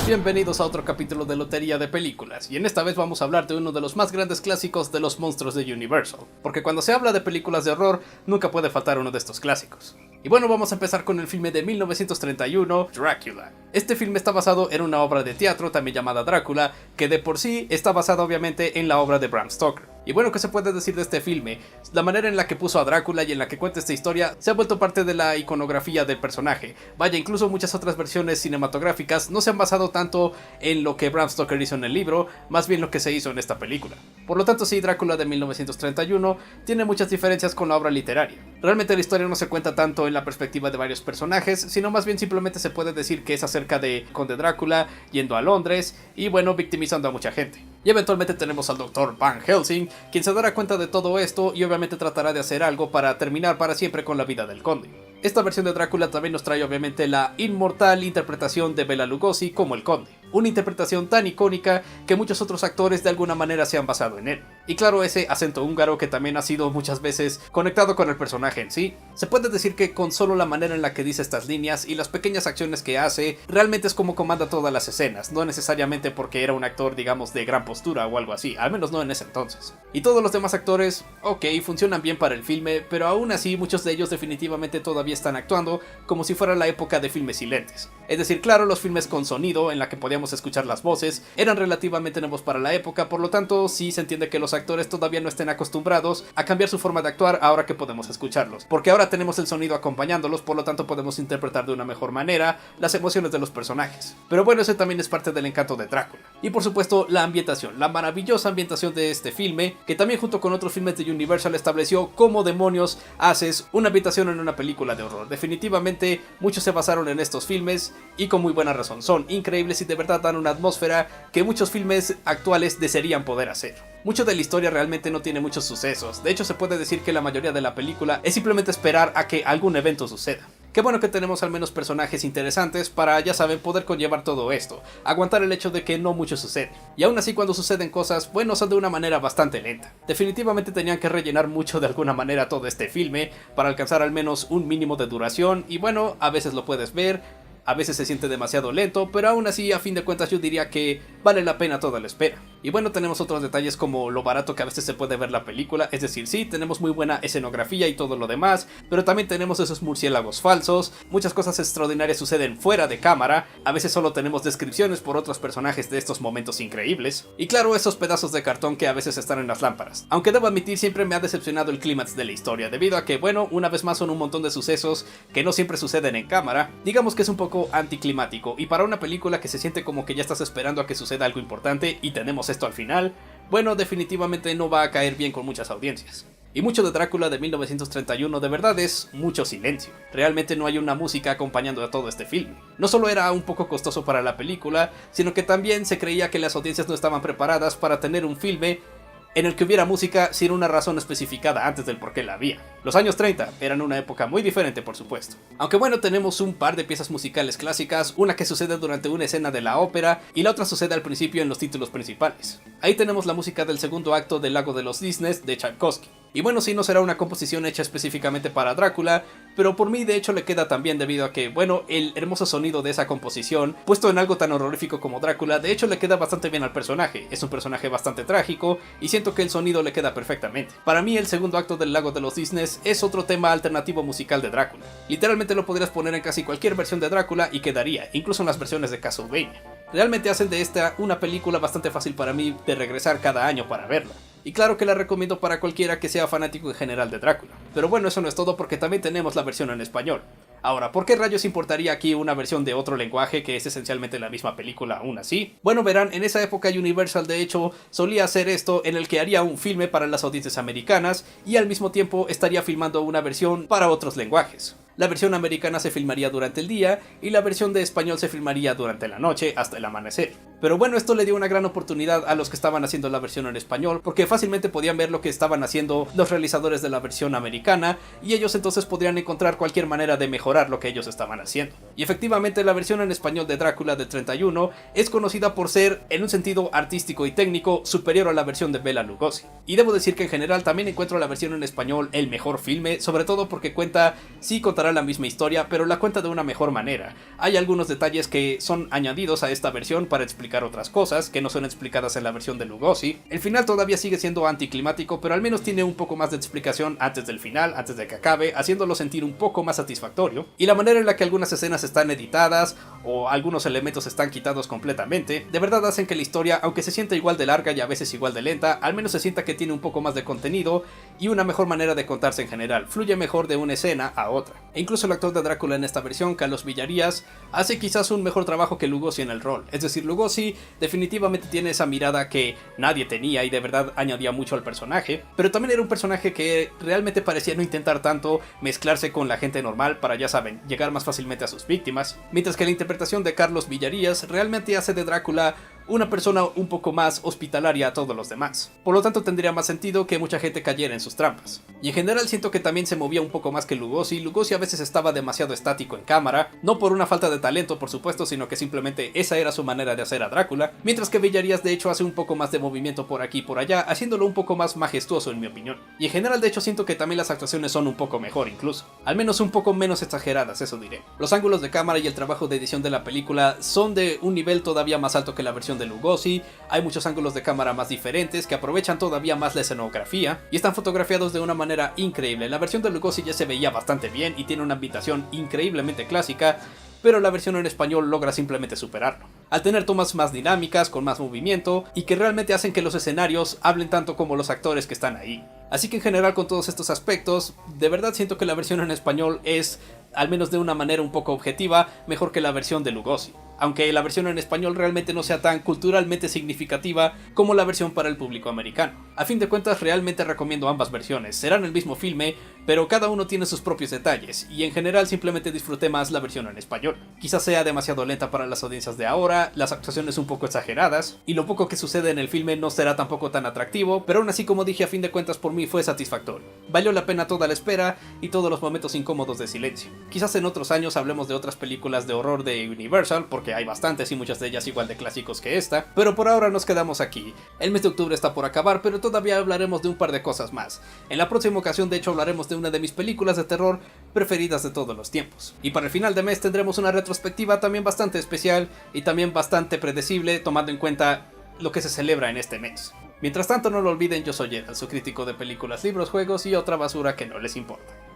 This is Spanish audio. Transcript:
Bienvenidos a otro capítulo de Lotería de Películas, y en esta vez vamos a hablar de uno de los más grandes clásicos de los monstruos de Universal, porque cuando se habla de películas de horror, nunca puede faltar uno de estos clásicos. Y bueno, vamos a empezar con el filme de 1931, Drácula. Este filme está basado en una obra de teatro también llamada Drácula, que de por sí está basada obviamente en la obra de Bram Stoker. Y bueno, ¿qué se puede decir de este filme? La manera en la que puso a Drácula y en la que cuenta esta historia se ha vuelto parte de la iconografía del personaje. Vaya, incluso muchas otras versiones cinematográficas no se han basado tanto en lo que Bram Stoker hizo en el libro, más bien lo que se hizo en esta película. Por lo tanto, sí, Drácula de 1931 tiene muchas diferencias con la obra literaria. Realmente la historia no se cuenta tanto en la perspectiva de varios personajes, sino más bien simplemente se puede decir que es acerca de Conde Drácula yendo a Londres y bueno, victimizando a mucha gente. Y eventualmente tenemos al Dr. Van Helsing, quien se dará cuenta de todo esto y obviamente tratará de hacer algo para terminar para siempre con la vida del conde. Esta versión de Drácula también nos trae obviamente la inmortal interpretación de Bela Lugosi como el conde, una interpretación tan icónica que muchos otros actores de alguna manera se han basado en él. Y claro, ese acento húngaro que también ha sido muchas veces conectado con el personaje en sí. Se puede decir que con solo la manera en la que dice estas líneas y las pequeñas acciones que hace, realmente es como comanda todas las escenas, no necesariamente porque era un actor digamos de gran postura o algo así, al menos no en ese entonces. Y todos los demás actores, ok, funcionan bien para el filme, pero aún así muchos de ellos definitivamente todavía están actuando como si fuera la época de filmes silentes. Es decir, claro, los filmes con sonido en la que podíamos escuchar las voces eran relativamente nuevos para la época, por lo tanto sí se entiende que los actores todavía no estén acostumbrados a cambiar su forma de actuar ahora que podemos escucharlos, porque ahora tenemos el sonido acompañándolos, por lo tanto podemos interpretar de una mejor manera las emociones de los personajes. Pero bueno, ese también es parte del encanto de Drácula. Y por supuesto la ambientación, la maravillosa ambientación de este filme, que también junto con otros filmes de Universal estableció cómo demonios haces una ambientación en una película de horror. Definitivamente muchos se basaron en estos filmes y con muy buena razón, son increíbles y de verdad dan una atmósfera que muchos filmes actuales desearían poder hacer. Mucho de la historia realmente no tiene muchos sucesos, de hecho se puede decir que la mayoría de la película es simplemente esperar a que algún evento suceda. Qué bueno que tenemos al menos personajes interesantes para, ya saben, poder conllevar todo esto, aguantar el hecho de que no mucho sucede. Y aún así cuando suceden cosas, bueno, son de una manera bastante lenta. Definitivamente tenían que rellenar mucho de alguna manera todo este filme para alcanzar al menos un mínimo de duración y bueno, a veces lo puedes ver, a veces se siente demasiado lento, pero aún así a fin de cuentas yo diría que vale la pena toda la espera. Y bueno, tenemos otros detalles como lo barato que a veces se puede ver la película, es decir, sí, tenemos muy buena escenografía y todo lo demás, pero también tenemos esos murciélagos falsos, muchas cosas extraordinarias suceden fuera de cámara, a veces solo tenemos descripciones por otros personajes de estos momentos increíbles, y claro, esos pedazos de cartón que a veces están en las lámparas. Aunque debo admitir, siempre me ha decepcionado el clímax de la historia, debido a que, bueno, una vez más son un montón de sucesos que no siempre suceden en cámara, digamos que es un poco anticlimático, y para una película que se siente como que ya estás esperando a que suceda algo importante y tenemos esto al final, bueno, definitivamente no va a caer bien con muchas audiencias. Y mucho de Drácula de 1931 de verdad es mucho silencio. Realmente no hay una música acompañando a todo este film. No solo era un poco costoso para la película, sino que también se creía que las audiencias no estaban preparadas para tener un filme en el que hubiera música sin una razón especificada antes del por qué la había. Los años 30 eran una época muy diferente, por supuesto. Aunque bueno, tenemos un par de piezas musicales clásicas, una que sucede durante una escena de la ópera y la otra sucede al principio en los títulos principales. Ahí tenemos la música del segundo acto del Lago de los Cisnes de Tchaikovsky. Y bueno, sí, no será una composición hecha específicamente para Drácula, pero por mí de hecho le queda también debido a que, bueno, el hermoso sonido de esa composición, puesto en algo tan horrorífico como Drácula, de hecho le queda bastante bien al personaje. Es un personaje bastante trágico y siento que el sonido le queda perfectamente. Para mí el segundo acto del Lago de los Cisnes es otro tema alternativo musical de Drácula. Literalmente lo podrías poner en casi cualquier versión de Drácula y quedaría, incluso en las versiones de Castlevania. Realmente hacen de esta una película bastante fácil para mí de regresar cada año para verla. Y claro que la recomiendo para cualquiera que sea fanático en general de Drácula. Pero bueno, eso no es todo porque también tenemos la versión en español. Ahora, ¿por qué rayos importaría aquí una versión de otro lenguaje que es esencialmente la misma película aún así? Bueno, verán, en esa época Universal de hecho solía hacer esto en el que haría un filme para las audiencias americanas y al mismo tiempo estaría filmando una versión para otros lenguajes. La versión americana se filmaría durante el día y la versión de español se filmaría durante la noche hasta el amanecer. Pero bueno, esto le dio una gran oportunidad a los que estaban haciendo la versión en español, porque fácilmente podían ver lo que estaban haciendo los realizadores de la versión americana y ellos entonces podrían encontrar cualquier manera de mejorar lo que ellos estaban haciendo. Y efectivamente la versión en español de Drácula del 31 es conocida por ser, en un sentido artístico y técnico, superior a la versión de Bela Lugosi. Y debo decir que en general también encuentro la versión en español el mejor filme, sobre todo porque sí contará la misma historia, pero la cuenta de una mejor manera. Hay algunos detalles que son añadidos a esta versión para explicar otras cosas que no son explicadas en la versión de Lugosi. El final todavía sigue siendo anticlimático, pero al menos tiene un poco más de explicación antes del final, antes de que acabe, haciéndolo sentir un poco más satisfactorio. Y la manera en la que algunas escenas están editadas o algunos elementos están quitados completamente, de verdad hacen que la historia, aunque se sienta igual de larga y a veces igual de lenta, al menos se sienta que tiene un poco más de contenido y una mejor manera de contarse en general, fluye mejor de una escena a otra. E incluso el actor de Drácula en esta versión, Carlos Villarías, hace quizás un mejor trabajo que Lugosi en el rol. Es decir, Lugosi definitivamente tiene esa mirada que nadie tenía y de verdad añadía mucho al personaje, pero también era un personaje que realmente parecía no intentar tanto mezclarse con la gente normal para, ya saben, llegar más fácilmente a sus víctimas, mientras que la interpretación de Carlos Villarías realmente hace de Drácula una persona un poco más hospitalaria a todos los demás. Por lo tanto tendría más sentido que mucha gente cayera en sus trampas. Y en general siento que también se movía un poco más que Lugosi. Lugosi a veces estaba demasiado estático en cámara, no por una falta de talento por supuesto, sino que simplemente esa era su manera de hacer a Drácula, mientras que Villarías de hecho hace un poco más de movimiento por aquí y por allá, haciéndolo un poco más majestuoso en mi opinión. Y en general de hecho siento que también las actuaciones son un poco mejor incluso, al menos un poco menos exageradas, eso diré. Los ángulos de cámara y el trabajo de edición de la película son de un nivel todavía más alto que la versión de Lugosi. Hay muchos ángulos de cámara más diferentes que aprovechan todavía más la escenografía y están fotografiados de una manera increíble. La versión de Lugosi ya se veía bastante bien y tiene una ambientación increíblemente clásica, pero la versión en español logra simplemente superarlo, al tener tomas más dinámicas, con más movimiento y que realmente hacen que los escenarios hablen tanto como los actores que están ahí. Así que en general con todos estos aspectos, de verdad siento que la versión en español es, al menos de una manera un poco objetiva, mejor que la versión de Lugosi, aunque la versión en español realmente no sea tan culturalmente significativa como la versión para el público americano. A fin de cuentas realmente recomiendo ambas versiones, serán el mismo filme, pero cada uno tiene sus propios detalles, y en general simplemente disfruté más la versión en español. Quizás sea demasiado lenta para las audiencias de ahora, las actuaciones un poco exageradas, y lo poco que sucede en el filme no será tampoco tan atractivo, pero aún así, como dije, a fin de cuentas por mí fue satisfactorio. Valió la pena toda la espera y todos los momentos incómodos de silencio. Quizás en otros años hablemos de otras películas de horror de Universal, porque hay bastantes y muchas de ellas igual de clásicos que esta, pero por ahora nos quedamos aquí. El mes de octubre está por acabar, pero todavía hablaremos de un par de cosas más. En la próxima ocasión de hecho hablaremos de una de mis películas de terror preferidas de todos los tiempos. Y para el final de mes tendremos una retrospectiva también bastante especial y también bastante predecible, tomando en cuenta lo que se celebra en este mes. Mientras tanto no lo olviden, yo soy Gerald, su crítico de películas, libros, juegos y otra basura que no les importa.